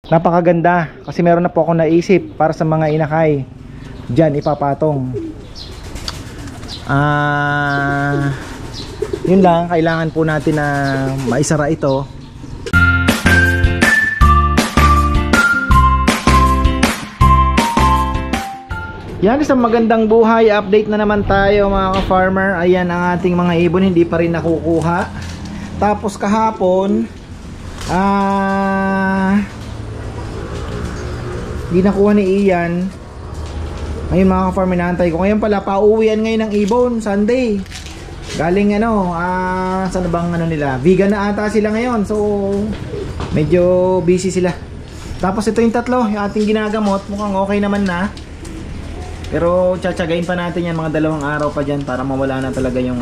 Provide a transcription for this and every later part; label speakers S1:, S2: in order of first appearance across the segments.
S1: napakaganda kasi meron na po ako naisip para sa mga inakay dyan ipapatong. Yun lang, kailangan po natin na maisara ito. Yan, isang magandang buhay. Update na naman tayo mga ka-farmer. Ayan ang ating mga ibon, hindi pa rin nakukuha. Tapos kahapon hindi nakuha ni Ian. Ngayon mga ka-farmer, naantay ko. Ngayon pala, pauwian ngayon ng ibon, Sunday. Galing saan bang nila? Vegan na ata sila ngayon. So, medyo busy sila. Tapos ito yung tatlo, yung ating ginagamot. Mukhang okay naman na. Pero tsatsagain pa natin yan, mga 2 araw pa dyan para mawala na talaga yung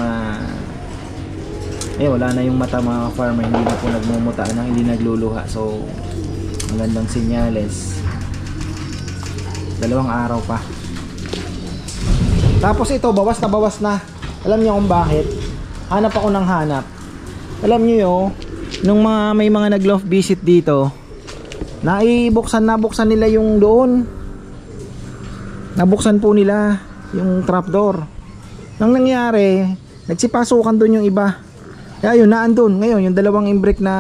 S1: wala na yung mata mga farmer. Hindi na po nagmumuta na, hindi nagluluha. So magandang senyales. 2 araw pa. Tapos ito, bawas na. Alam niyo kung bakit? Hanap ako ng hanap. Alam niyo yun, nung may mga nag-love visit dito, nabuksan nila yung doon. Nabuksan po nila yung trapdoor. Nang nangyari, nagsipasukan doon yung iba. Kaya yun, naandun. Ngayon, yung 2 imbrek na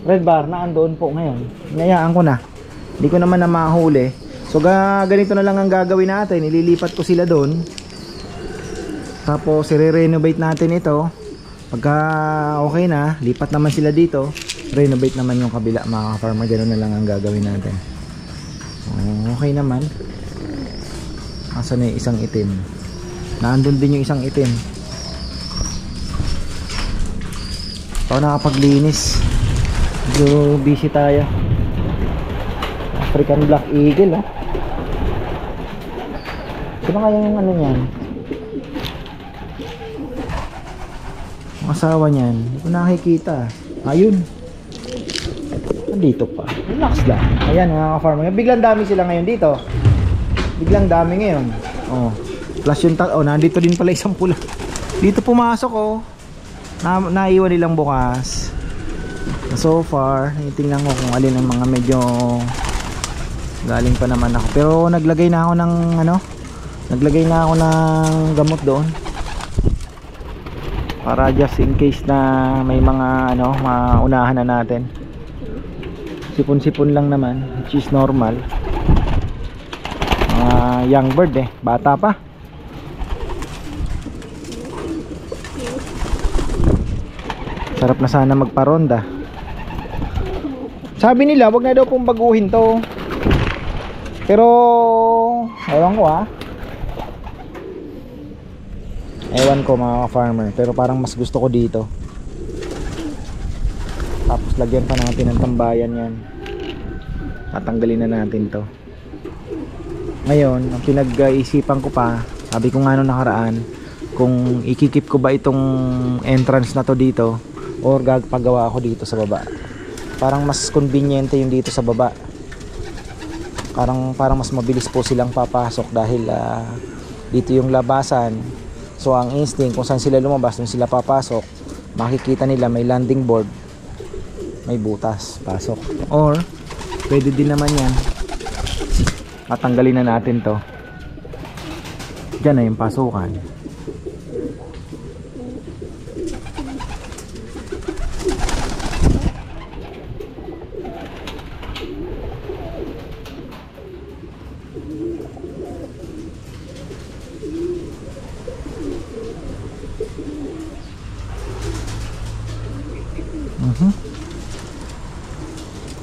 S1: red bar, naandun po ngayon. Inayaan ko na. Hindi ko naman na mahuli. So, ganito na lang ang gagawin natin. Ililipat ko sila doon. Tapos, i-renovate natin ito. Pagka okay na, lipat naman sila dito. Renovate naman yung kabila, mga farmer. Ganun na lang ang gagawin natin. Okay naman. Asan na yung isang itim? Naandun din yung isang itim. Ako nakapaglinis. Medyo busy tayo. African Black Eagle Sino kaya yung niyan? Ang asawa niyan. Hindi ko nakikita. Ayun. Nandito pa. Relax lang. Ayan mga ka-farmer. Biglang dami sila ngayon dito. Biglang dami ngayon. Plus yung nandito din pala isang pula. Dito pumasok naiwan nilang bukas. So far, tingnan ko kung alin ang mga medyo galing pa naman ako. Pero naglagay na ako ng gamot doon. Para just in case na may mga maunahan na natin. Sipon-sipon lang naman, which is normal. Young bird bata pa. Sarap na sana magparonda. Sabi nila wag na daw pong baguhin to. Pero ewan ko ewan ko mga farmer, pero parang mas gusto ko dito. Tapos lagyan pa natin ng tambayan yan. Tatanggalin na natin to. Ngayon, ang pinag-iisipan ko pa, sabi ko nga nung nakaraan, kung ikikip ko ba itong entrance na to dito or gagpagawa ako dito sa baba. Parang mas conveniente yung dito sa baba. Parang mas mabilis po silang papasok dahil dito yung labasan. So ang instinct kung saan sila lumabas, kung sila papasok, makikita nila may landing board, may butas, pasok. Or pwede din naman yan, tatanggalin na natin to. Diyan na yung pasukan.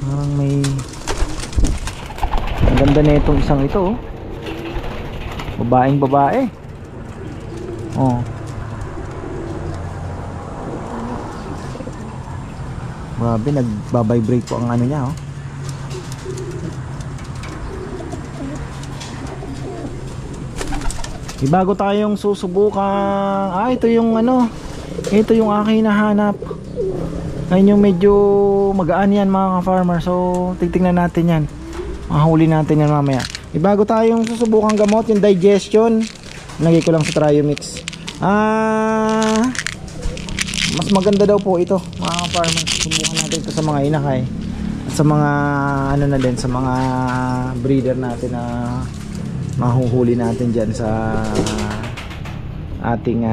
S1: Parang may ang ganda na itong isang ito babaeng babae. Grabe, nagbabibrate po ang niya Bago tayong susubukan. Ito yung ito yung aking hinahanap. Ngayon yung medyo magaan yan mga ka-farmer. So titignan natin yan. Mahuli natin yan mamaya. Bago tayong susubukan gamot, yung digestion, lagay ko lang sa Triomix. Mas maganda daw po ito mga ka-farmer. Subukan natin ito sa mga inakay. sa mga ano na din, sa mga breeder natin na mahuhuli natin dyan sa ating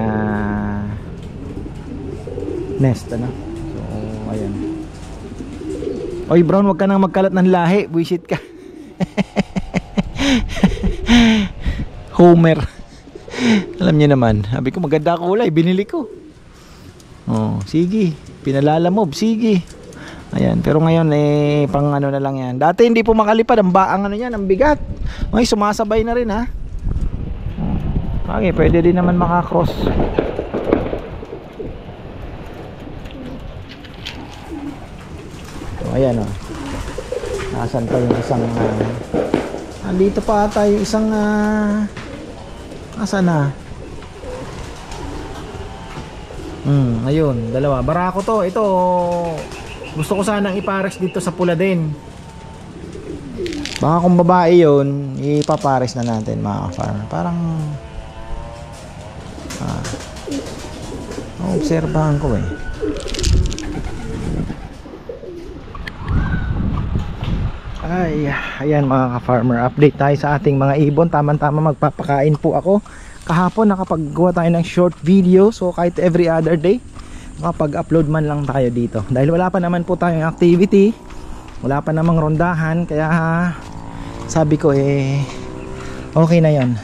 S1: nest, ano. So ayan. Oy Brown, wag ka nang magkalat ng lahi, buisit ka. Homer. Alam niyo naman, sabi ko maganda kulay, binili ko. Oh, sige, pinalalamob, sige. Ayan, pero ngayon pang ano na lang yan. Dati hindi po makalipad, ang ano yan, ang bigat. Ay, sumasabay na rin ha. Okay, pwede din naman makakross. So, ayan oh. Nasaan pa yung isang andito pa ata yung isang asan na? Ayun, dalawa. Barako to. Ito gusto ko sanang ipares dito sa pula din. Baka kung babae yun, ipapares na natin mga ka-farm. Parang obserbahan ko eh. Ay, ayan mga ka-farmer, update tayo sa ating mga ibon. Tama-tama magpapakain po ako. Kahapon nakapaggawa tayo ng short video. So kahit every other day makapag-upload man lang tayo dito. Dahil wala pa naman po tayong activity, wala pa namang rondahan, kaya sabi ko okay na yon.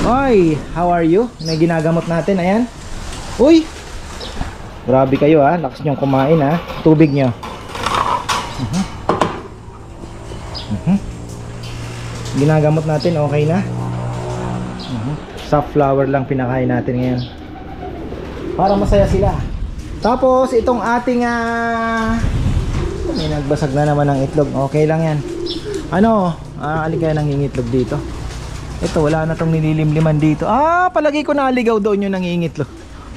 S1: Oy, how are you? May ginagamot natin, ayan. Uy, grabe kayo ha, lakas nyong kumain ha. Tubig nyo. Ginagamot natin, okay na. Soft flower lang pinakain natin ngayon para masaya sila. Tapos itong ating may nagbasag na naman ng itlog. Okay lang yan. Ano, alin kaya nangingitlog dito? Ito, wala na tong nililimliman dito. Palagi ko naligaw doon yung nangingitlog.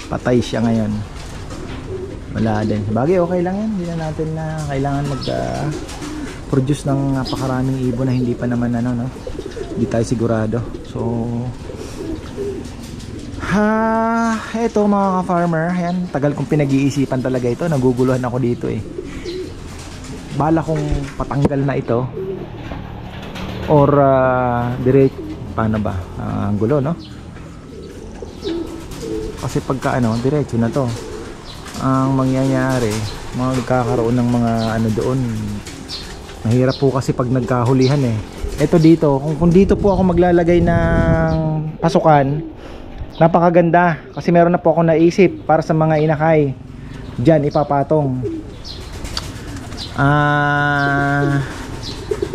S1: Patay siya ngayon. Wala din. Bagay, okay lang yan. Hindi na natin na kailangan mag-produce ng napakaraming ibon na hindi pa naman ano, no? Hindi tayo sigurado. So eto mga ka-farmer, ayan, tagal kong pinag-iisipan talaga ito. Naguguluhan ako dito eh. Bala kong patanggal na ito or direct, paano ba? Ang gulo, no? Kasi pagka diretso na to, ang mangyayari, magkakaroon ng mga ano doon. Mahirap po kasi pag nagkahulihan eh. Ito dito, kung dito po ako maglalagay ng pasukan, napakaganda kasi meron na po ako naisip para sa mga inakay. Diyan ipapatong.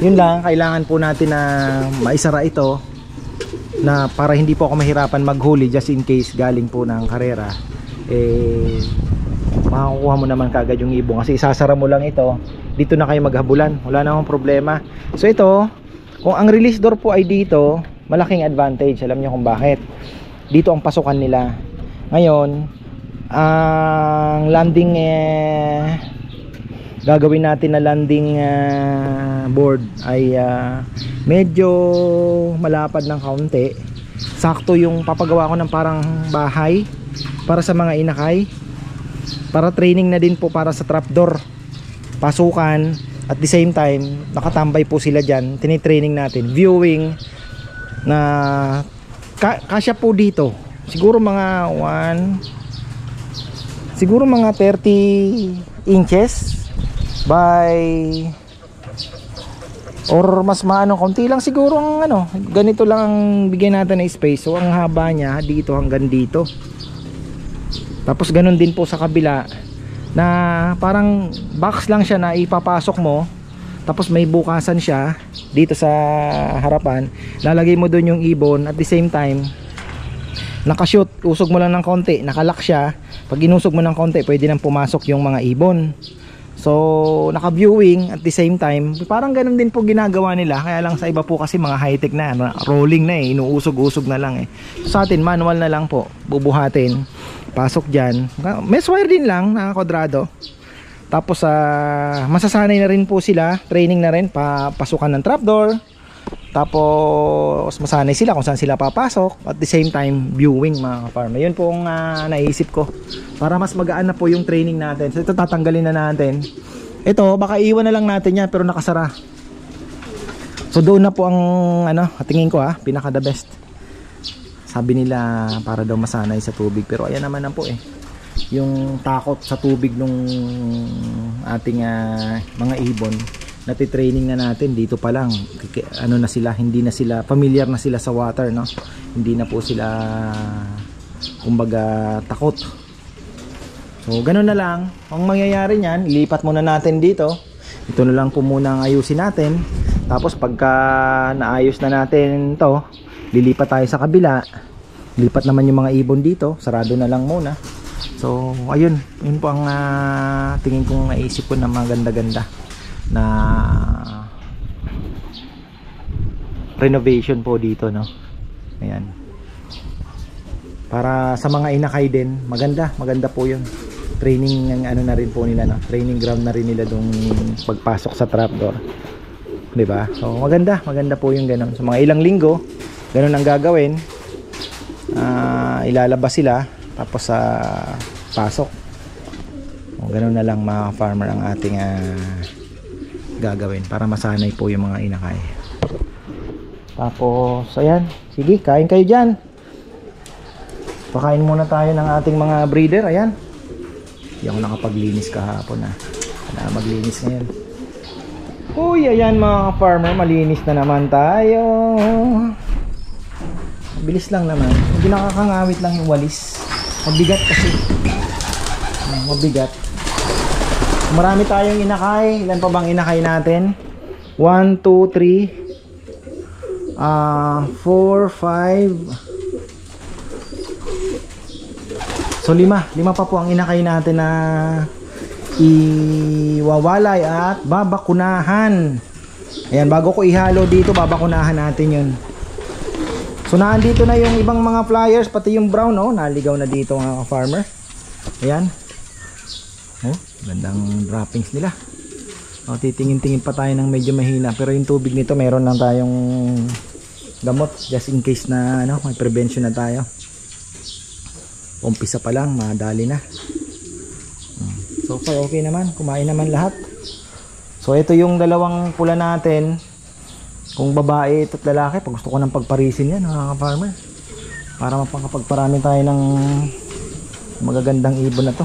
S1: Yun lang, kailangan po natin na maisara ito na para hindi po ako mahirapan maghuli just in case galing po ng karera. Makakuha mo naman kaagad yung ibon kasi isasara mo lang ito. Dito na kayo maghabulan, wala namang problema. So ito, kung ang release door po ay dito, malaking advantage. Alam niyo kung bakit. Dito ang pasukan nila. Ngayon ang landing gagawin natin na landing board ay medyo malapad ng kaunti. Sakto yung papagawa ko ng parang bahay para sa mga inakay, para training na din po para sa trapdoor, pasukan. At the same time nakatambay po sila dyan, tinitraining natin, viewing na kasya po dito. Siguro mga 30 inches by or mas maano, konti lang siguro ang ganito lang ang bigyan natin na space. So ang haba niya dito hanggang dito. Tapos ganun din po sa kabila na parang box lang siya na ipapasok mo. Tapos may bukasan siya dito sa harapan. Lalagay mo doon yung ibon. At the same time nakashoot, usog mo lang ng konti, nakalock siya. Pag inusog mo ng konti, pwede nang pumasok yung mga ibon. So naka-viewing at the same time. Parang ganun din po ginagawa nila. Kaya lang sa iba po kasi mga high-tech na, rolling na inuusog-usog na lang Sa atin manual na lang po, bubuhatin, pasok dyan. Mesh wire din lang na kwadrado. Tapos masasanay na rin po sila, training na rin, papasukan ng trapdoor. Tapos masanay sila kung saan sila papasok. At the same time viewing mga ka-farm. Yun po ang naisip ko para mas magaan na po yung training natin. So ito tatanggalin na natin Ito, baka iwan na lang natin yan pero nakasara. So doon na po ang ano, tingin ko pinaka the best. Sabi nila para daw masanay sa tubig, pero ayan naman po yung takot sa tubig nung ating mga ibon. Nati-training na natin dito pa lang. Ano na sila, hindi na sila familiar na sila sa water, no? Hindi na po sila kumbaga takot. So ganun na lang. Ang mangyayari niyan, ilipat muna natin dito. Ito na lang po muna ang ayusin natin. Tapos pagka naayos na natin to, lilipat tayo sa kabila. Lipat naman yung mga ibon dito. Sarado na lang muna. So ayun, yun po ang tingin kong naisip ko na maganda-ganda na renovation po dito, no? Ayan. Para sa mga inakay din, maganda po yun. Training ng ano na rin po nila, no? Training ground na rin nila dong pagpasok sa trapdoor. 'Di ba? So maganda po yung ganun. So mga ilang linggo, ganun ang gagawin. Ilalabas sila tapos sa pasok. O ganun na lang mga farmer ang ating gagawin para masanay po yung mga inakay. Tapos ayan, sige, kain kayo diyan. Pakain muna tayo ng ating mga breeder. Ayan. Hindi ako nakapaglinis kahapon Kailangan maglinis ngayon. Uy, ayan mga farmer, malinis na naman tayo. Mabilis lang naman. Hindi nakakangawit lang yung walis. Mabigat kasi. Mabigat. Marami tayong inakay. Ilan pa bang inakay natin? 1, 2, 3 4, 5. So 5 pa po ang inakay natin na iwawalay at babakunahan. Ayan, bago ko ihalo dito, babakunahan natin yun. So naandito na yung ibang mga flyers, pati yung brown, naligaw na dito mga farmer. Ayan. Gandang droppings nila. Titingin-tingin pa tayo ng medyo mahina, pero yung tubig nito meron lang tayong gamot just in case na may prevention na tayo. Umpisa pa lang, madali na. So far okay naman, kumain naman lahat. So ito yung dalawang pula natin. Kung babae at lalaki, pag gusto ko ng pagparisin yan mga farmer, para mapagparami tayo ng magagandang ibon na to.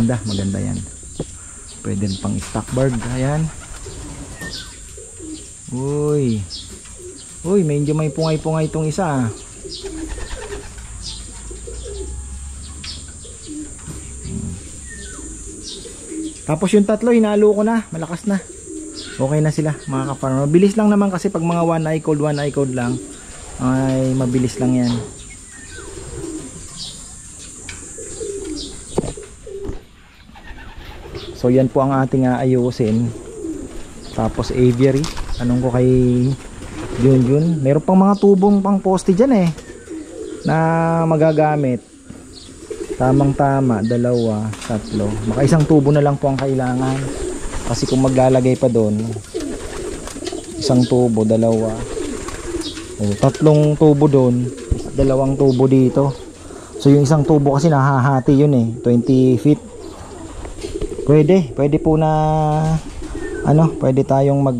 S1: Maganda yan. Pwede pang stock bird. Ayan. Uy, medyo may pungay-pungay itong isa. Tapos yung tatlo hinalo ko na, malakas na. Okay na sila mga ka-farmer. Mabilis lang naman kasi pag mga one eye cold lang ay mabilis lang yan. So yan po ang ating ayusin. Tapos aviary, anong ko kay Junjun, meron pang mga tubong pang poste dyan na magagamit. Tamang tama, 2, 3. Maka isang tubo na lang po ang kailangan. Kasi kung maglalagay pa doon, isang tubo, 2. 3 tubo doon, 2 tubo dito. So yung isang tubo kasi nahahati yun 20 feet. Pwede po na pwede tayong mag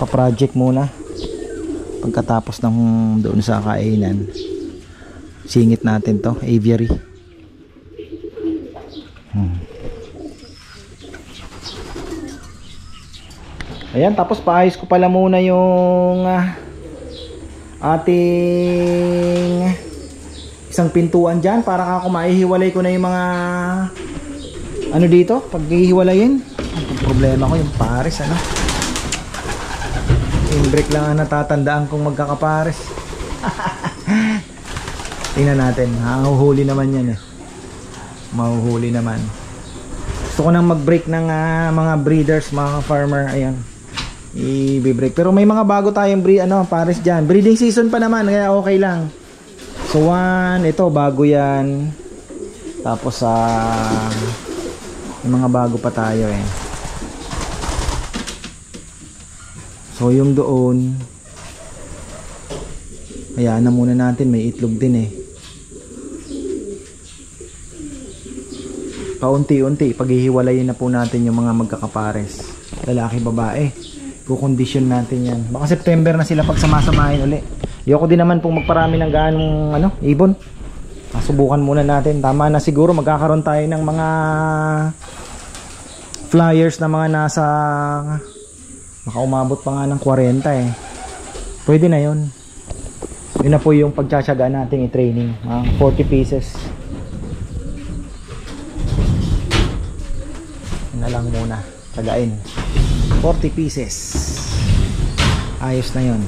S1: pa-project muna. Pagkatapos ng doon sa kainan, singit natin to, aviary. Ayan, tapos paayos ko pala muna yung ating isang pintuan dyan para ako maihiwalay ko na yung mga dito, pag hihiwalayin. Ang problema ko yung pares, yung brake lang ang natatandaan kong magkakapares. Tingnan natin, mahuhuli naman yan mahuhuli naman. Gusto ko nang mag-break ng mga breeders, mga farmer. Ayan, i-break. Pero may mga bago tayong pares dyan. Breeding season pa naman, kaya okay lang. So ito bago yan. Tapos yung mga bago pa tayo So yung doon, hayaan na muna natin, may itlog din paunti-unti paghihiwalayin na po natin yung mga magkakapares, lalaki babae. Kukondisyon natin yan, baka September na sila pagsamasamahin uli. Ayoko din naman pong magparami ng gaanong ibon. Subukan muna natin. Tama na siguro magkakaroon tayo ng mga flyers na mga nasa makaumabot pa nga ng 40 eh. Pwede na yun. Yun na po yung pagtsatsaga natin i-training, mga 40 pieces. Yun na lang muna, tsagain 40 pieces. Ayos na yun.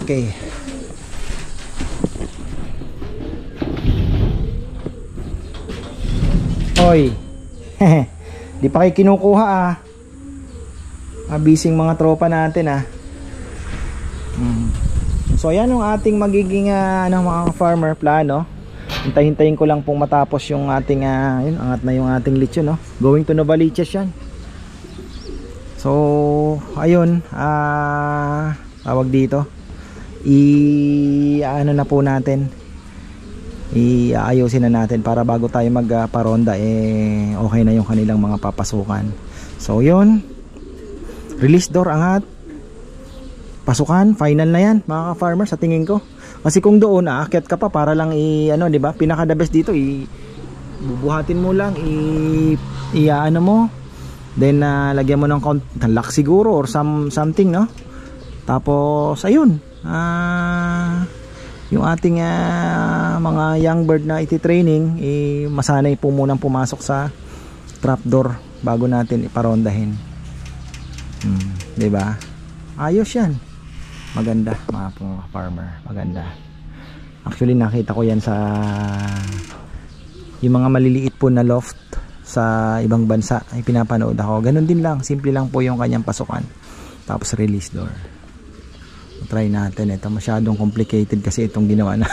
S1: Okay. Hoy. Di pa kayo kinukuha ah. Abising mga tropa natin ah. So yan yung ating magiging mga farmer plano. Hintayin ko lang pong matapos yung ating yun, angat na yung ating lechon no. Going to Novaliches yan. So ayun, tawag dito. Ano na po natin. Iayusin na natin para bago tayo magparonda okay na yung kanilang mga papasukan. So yun, release door, angat, pasukan, final na yan mga ka-farmer sa tingin ko. Kasi kung doon aakyat ka pa para lang di ba, pinaka the best dito bubuhatin mo lang, ano mo, then lagyan mo ng lock siguro or something no. Tapos ayun, yung ating mga young bird na iti-training, masanay po munang pumasok sa trapdoor bago natin iparondahin. Diba? Ayos yan. Maganda mga farmer, maganda. Actually nakita ko yan sa yung mga maliliit po na loft sa ibang bansa, ay pinapanood ako. Ganun din lang, simple lang po yung kanyang pasukan. Tapos release door. Try natin. Ito masyadong complicated kasi itong ginawa na.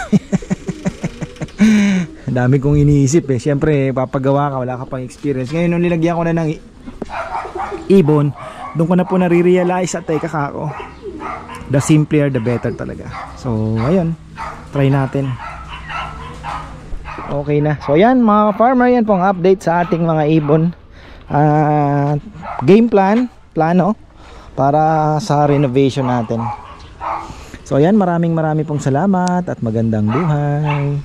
S1: Dami kong iniisip eh. Siyempre papagawa ka, wala ka pang experience. Ngayon nung nilagyan ko na ng ibon, doon ko na po nare-realize at teka kako, the simpler the better talaga. So ayun, try natin. Okay na. So yan mga farmer, yan pong update sa ating mga ibon. Game plano para sa renovation natin. So ayan, maraming pong salamat at magandang buhay.